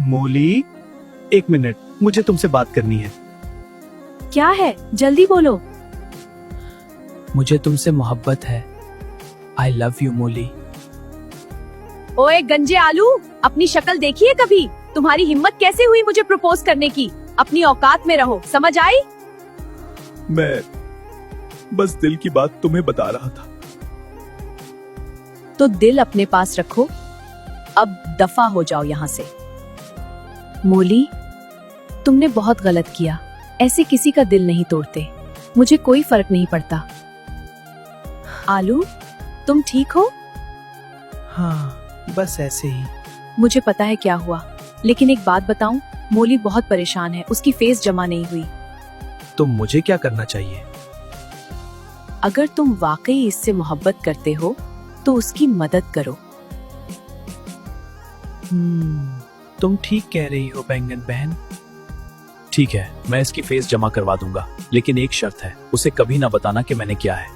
मोली, एक मिनट, मुझे तुमसे बात करनी है। क्या है, जल्दी बोलो। मुझे तुमसे मोहब्बत है। आई लव यू मोली। ओए गंजे आलू, अपनी शक्ल देखी है कभी? तुम्हारी हिम्मत कैसे हुई मुझे प्रपोज करने की? अपनी औकात में रहो, समझ आई? मैं बस दिल की बात तुम्हें बता रहा था। तो दिल अपने पास रखो, अब दफा हो जाओ यहाँ से। मोली, तुमने बहुत गलत किया। ऐसे किसी का दिल नहीं तोड़ते। मुझे कोई फर्क नहीं पड़ता। आलू, तुम ठीक हो? हाँ, बस ऐसे ही। मुझे पता है क्या हुआ, लेकिन एक बात बताऊं, मोली बहुत परेशान है, उसकी फेस जमा नहीं हुई। तो मुझे क्या करना चाहिए? अगर तुम वाकई इससे मोहब्बत करते हो तो उसकी मदद करो। तुम ठीक कह रही हो बैंगन बहन। ठीक है, मैं इसकी फेस जमा करवा दूंगा, लेकिन एक शर्त है, उसे कभी ना बताना कि मैंने किया है।